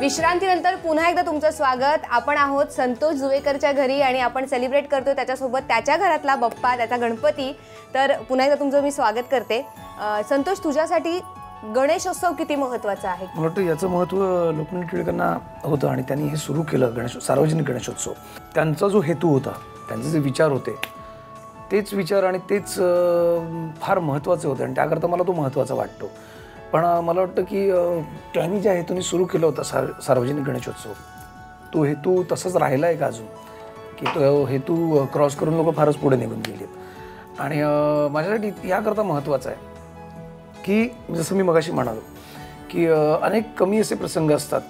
विश्रांतीनंतर पुन्हा एकदा तुमचं स्वागत। आपण आहोत संतोष जुवेकरच्या घरी आणि आपण सेलिब्रेट करतोय त्याच्यासोबत त्याच्या घरातला बाप्पा, त्याचा गणपती। तर पुन्हा एकदा तुमचं मी स्वागत करते। संतोष, तुझ्यासाठी गणेशोत्सव किती महत्त्वाचा आहे? मला वाटतं याचं महत्त्व लोकमान्य टिळकांना होतं आणि त्यांनी हे सुरू केलं सार्वजनिक गणेशोत्सव। त्यांचा जो हेतू होता, त्यांचे जे विचार होते, तेच विचार आणि तेच फार महत्त्वाचे होते आणि त्याकरता मला तो महत्त्वाचा वाटतो। पण मला वाटतं की त्यांनी ज्या हेतूने सुरू केला होता सार्वजनिक गणेशोत्सव, तो हेतू तसाच राहिला आहे का अजून, की तो हेतू क्रॉस करून लोक फारच पुढे निघून गेलेत। आणि माझ्यासाठी याकरता महत्त्वाचं आहे की जसं मी मगाशी म्हणालो की अनेक कमी असे प्रसंग असतात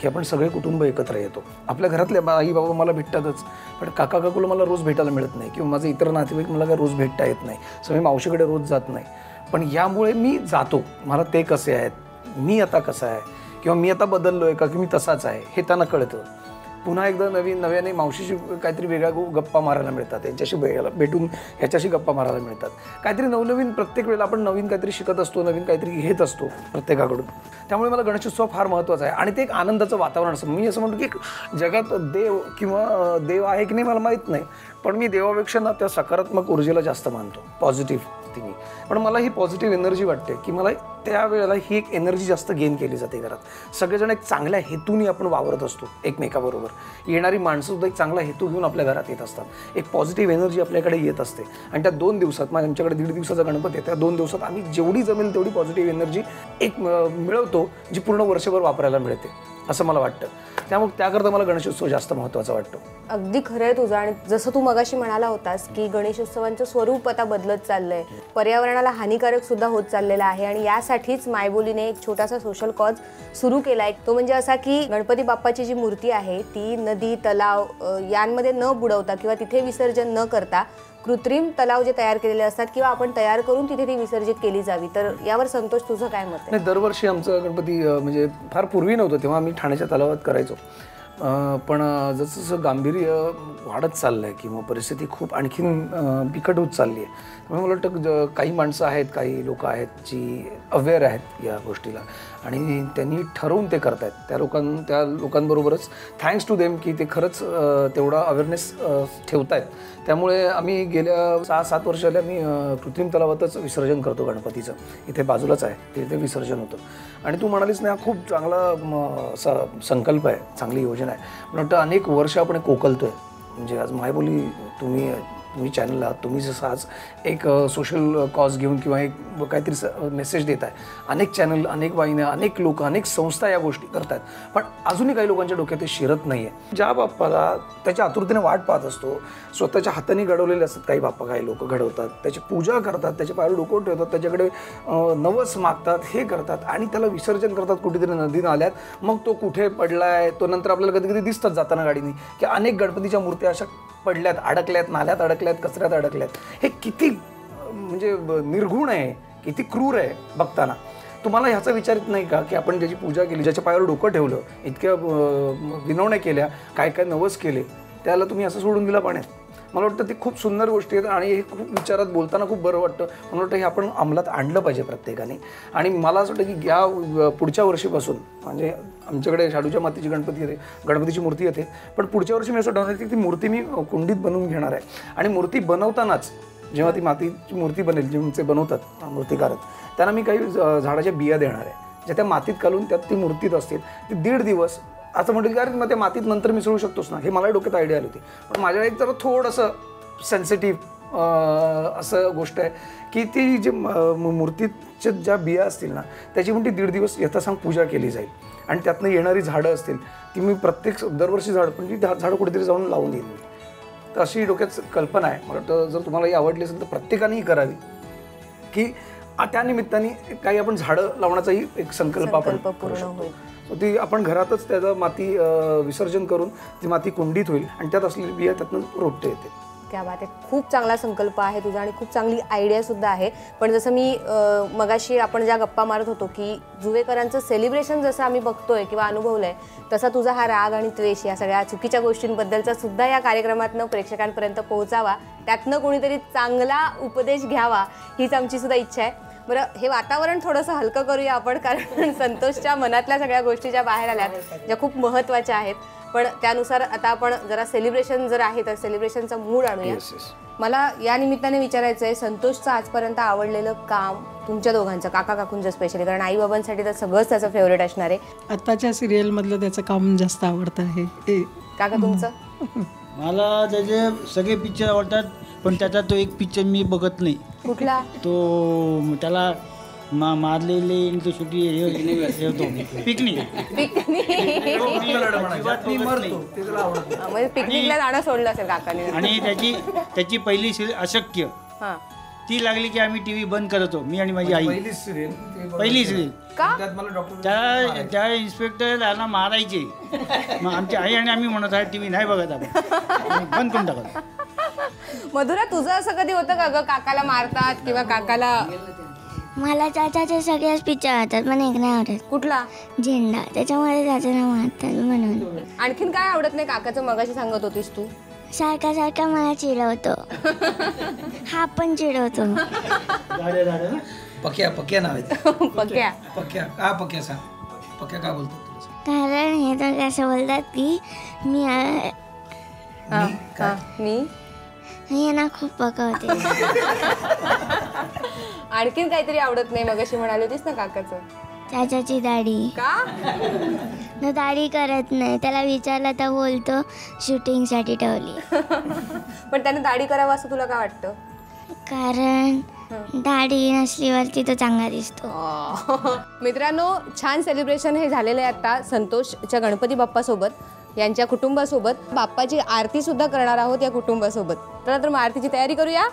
की आपण सगळे कुटुंब एकत्र येतो। आपल्या घरातले आई बाबा मला भेटतातच, पण काका काकूला मला रोज भेटायला मिळत नाही किंवा माझे इतर नातेवाईक मला काय रोज भेटता येत नाही, सो मी मावशीकडे रोज जात नाही। पण यामुळे मी जातो, मला ते कसे आहेत, मी आता कसा आहे किंवा मी आता बदललो आहे का की मी तसाच आहे हे त्यांना कळतं। पुन्हा एकदा नव्याने मावशीशी काहीतरी वेगळ्या गप्पा मारायला मिळतात, यांच्याशी भेटून ह्याच्याशी गप्पा मारायला मिळतात। काहीतरी नवनवीन प्रत्येक वेळेला आपण नवीन काहीतरी शिकत असतो, नवीन काहीतरी घेत असतो प्रत्येकाकडून। त्यामुळे मला गणेशोत्सव फार महत्त्वाचा आहे आणि ते एक आनंदाचं वातावरण असतं। मी असं म्हणतो की जगात देव किंवा देव आहे की नाही मला माहीत नाही, पण मी देवापेक्षा ना त्या सकारात्मक ऊर्जेला जास्त मानतो, पॉझिटिव्ह थिंकिंग। पण मला ही पॉझिटिव्ह एनर्जी वाटते की मला त्यावेळेला ही एक एनर्जी जास्त गेन केली जाते घरात। सगळेजण एक चांगल्या हेतूने आपण वावरत असतो एकमेकाबरोबर, येणारी माणसंसुद्धा एक चांगला हेतू घेऊन आपल्या घरात येत असतात, एक पॉझिटिव्ह एनर्जी आपल्याकडे येत असते। आणि त्या 2 दिवसात आमच्याकडे 1.5 दिवसाचा गणपती आहे, त्या 2 दिवसात आम्ही जेवढी जमेल तेवढी पॉझिटिव्ह एनर्जी एक मिळवतो, जी पूर्ण वर्षभर वापरायला मिळते असं मला वाटतं। त्यामुळे त्याकरता मला गणेशोत्सव जास्त महत्त्वाचा वाटतो। अगदी खरं आहे तुझं। आणि जसं तू मगाशी म्हणाला होतास की गणेशोत्सवांचं स्वरूप आता बदलत चाललंय, पर्यावरणाला हानिकारक सुद्धा होत चाललेला आहे आणि यासाठीच मायबोलीने एक छोटासा सोशल कॉज सुरू केला आहे। तो म्हणजे असा की गणपती बाप्पाची जी मूर्ती आहे ती नदी, तलाव यांमध्ये न बुडवता किंवा तिथे विसर्जन न करता कृत्रिम तलाव जे तयार केलेले असतात किंवा आपण तयार करून तिथे ती विसर्जित केली जावी। तर यावर संतोष, तुझं काय मत आहे? दरवर्षी आमचं गणपती म्हणजे फार पूर्वी नव्हतं तेव्हा आम्ही ठाण्याच्या तलावात करायचो, पण जसं जसं गांभीर्य वाढत चाललं आहे किंवा परिस्थिती खूप आणखीन बिकट होत चालली आहे, त्यामुळे मला वाटतं काही माणसं आहेत, काही लोक आहेत जी अवेअर आहेत या गोष्टीला आणि त्यांनी ठरवून ते करत आहेत। त्या लोकांबरोबरच थँक्स टू देम की ते खरंच तेवढा अवेअरनेस ठेवत आहेत। त्यामुळे आम्ही गेल्या 6-7 वर्ष झाले आम्ही कृत्रिम तलावातच विसर्जन करतो गणपतीचं, इथे बाजूलाच आहे, तिथे विसर्जन होतं। आणि तू म्हणालीस ना, खूप चांगला असा संकल्प आहे, चांगली योजना आहे। मला वाटतं अनेक वर्ष आपण कोकलतोय, म्हणजे आज मायबोली तुम्ही चॅनल आहात, तुम्ही जसं आज एक सोशल कॉज घेऊन किंवा एक काहीतरी मेसेज देत आहे, अनेक चॅनल, अनेक वाहिन्या, अनेक लोक, अनेक संस्था या गोष्टी करत आहेत, पण अजूनही काही लोकांच्या डोक्यात ते शिरत नाही आहे। ज्या बाप्पाला त्याच्या आतुरतेने वाट पाहत असतो, स्वतःच्या हाताने घडवलेले असतात काही बाप्पा, काही लोक घडवतात, त्याची पूजा करतात, त्याच्या पायावर डोकं ठेवतात, त्याच्याकडे नवस मागतात, हे करतात आणि त्याला विसर्जन करतात कुठेतरी नदी नाल्यात। मग तो कुठे पडलाय तो नंतर आपल्याला कधी कधी दिसतात जाताना गाडीने की अनेक गणपतीच्या मूर्त्या अशा पडल्यात, अडकल्यात, नाल्यात अडकल्यात, कचऱ्यात अडकल्यात। हे किती म्हणजे निर्घुण आहे, किती क्रूर आहे बघताना। तुम्हाला ह्याचा विचार येत नाही का की आपण ज्याची पूजा केली, ज्याच्या पायावर डोकं ठेवलं, इतक्या विनवण्या केल्या, काय काय नवस केले, त्याला तुम्ही असं सोडून दिला पाण्यात? मला वाटतं ते खूप सुंदर गोष्टी आहेत आणि हे खूप विचारात बोलताना खूप बरं वाटतं। मला वाटतं हे आपण अंमलात आणलं पाहिजे प्रत्येकाने। आणि मला असं वाटतं की या पुढच्या वर्षीपासून, म्हणजे आमच्याकडे शाडूच्या मातीची गणपतीची मूर्ती येते, पण पुढच्या वर्षी मी असं ठरवलं की ती मूर्ती मी कुंडीत बनवून घेणार आहे। आणि मूर्ती बनवतानाच जेव्हा ती मातीची मूर्ती बनेल, जे बनवतात मूर्तिकार, त्यांना मी काही झाडाच्या बिया देणार आहे, ज्या त्या मातीत घालून त्यात ती मूर्तीत असतील। ती 1.5 दिवस असं म्हटलं की अरे मग त्या मातीत नंतर मिसळू शकतोस ना, हे मला डोक्यात आयडिया आली होती। पण माझ्या एक जरा थोडंसं सेन्सिटिव्ह असं गोष्ट आहे की ती जे मूर्तीच्या ज्या बिया असतील ना, त्याची पण ती 1.5 दिवस यथासांग पूजा केली जाईल आणि त्यातनं येणारी झाडं असतील ती मी दरवर्षी झाडं, पण ती झाडं कुठेतरी जाऊन लावून येईल। तर अशी डोक्यात कल्पना आहे। मला वाटतं जर तुम्हाला ही आवडली असेल तर प्रत्येकानेही करावी की त्या निमित्ताने काही आपण झाडं लावण्याचाही एक संकल्प आपण पूर्ण होईल। ती आपण घरातच त्याचं माती विसर्जन करून ती माती कुंडीत होईल आणि त्यात असलेली बिया त्यातनं रोपटे येते। क्या बात आहे, खूप चांगला संकल्प आहे तुझा आणि खूप चांगली आयडिया सुद्धा आहे। पण जसं मी मगाशी आपण ज्या गप्पा मारत होतो की जुवेकरांचं सेलिब्रेशन जसं आम्ही बघतोय किंवा अनुभवलंय, तसा तुझा हा राग आणि द्वेष या सगळ्या चुकीच्या गोष्टींबद्दलचा सुद्धा या कार्यक्रमातनं प्रेक्षकांपर्यंत पोहोचावा, त्यातनं कोणीतरी चांगला उपदेश घ्यावा, हीच आमची सुद्धा इच्छा आहे। बरं, हे वातावरण थोडंसं हलकं करूया आपण, कारण संतोषच्या मनातल्या सगळ्या गोष्टी ज्या बाहेर आल्यात ज्या खूप महत्त्वाच्या आहेत. पण त्यानुसार आता आपण जरा सेलिब्रेशन जर आहे तर सेलिब्रेशनचा मूड आणूया. मला या निमित्ताने विचारायचं आहे, संतोषचं आजपर्यंत आवडलेलं काम तुमच्या दोघांचं, काका काकूंचं स्पेशली, कारण आई बाबांसाठी तर सगळंच त्याचं फेवरेट असणार आहे. आत्ताच्या सिरियलमधलं त्याचं काम जास्त आवडतं आहे. काका तुमचं? मला त्याचे सगळे पिक्चर आवडतात, पण त्याचा तो एक पिक्चर मी बघत नाही. कुठला? तो त्याला मारलेले तो शेवटी पिकनिक. म्हणजे पिकनिकला जाणं सोडलं असेल काकाने. आणि त्याची पहिली सिरियल अशक्य, हां, ती लागली की आम्ही टीव्ही बंद करतो, मी आणि माझी आई. पहिली सिरियल का? त्या इन्स्पेक्टरला मारायचे, मग आमची आई आणि आम्ही म्हणत आहे टीव्ही नाही बघत आपण, बंद करून टाकत. मधुरा, तुझं असं कधी होतं का ग, काकाला मारतात किंवा काकाला? मला चाचाचे सगळ्याच पिक्चर आवडतात, पण एक नाही आवडत. कुठला? झेंडा. त्याच्यामध्ये चाचाला मारतात म्हणून. आणखीन काय आवडत नाही काकाचं? मगाशी सांगत होतीस तू. सारखा मला चिडवतो. हा पण चिडवतो. पक्या नाव आहे. पक्या? का पक्या सांग, पक्या का बोलतात? कारण हे तर कसं बोलतात की मी यांना खूप पकवते. आणखीन काहीतरी आवडत नाही मगाशी म्हणाली होतीस ना काकाचं? चाचाची दाढी. का? तो दाढी करत नाही, त्याला विचारलं तर बोलतो शूटिंगसाठी ठेवली. पण त्याने दाढी करावं असं तुला काय वाटतं? कारण दाढी नसलीवरती तो चांगला दिसतो. मित्रांनो, छान सेलिब्रेशन हे झालेलं आहे आता संतोषच्या गणपती बाप्पासोबत, यांच्या कुटुंबासोबत. बाप्पाची आरती सुद्धा करणार आहोत या कुटुंबासोबत. तर मग आरतीची तयारी करूया.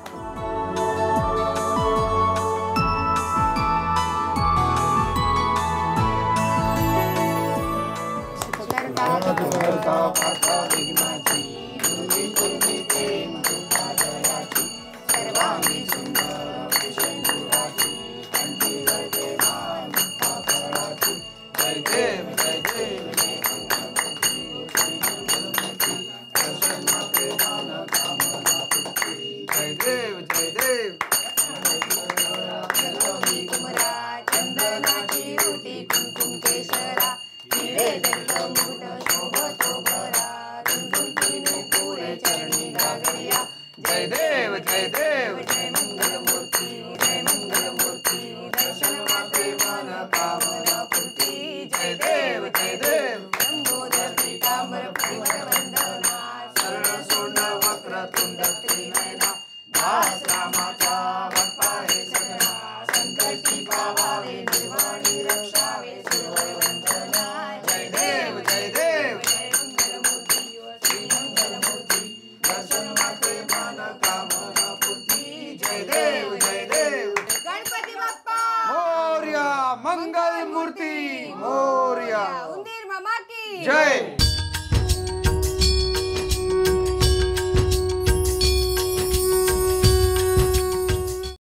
मंगल मूर्ती मोरया. उंदीर मामा की जय.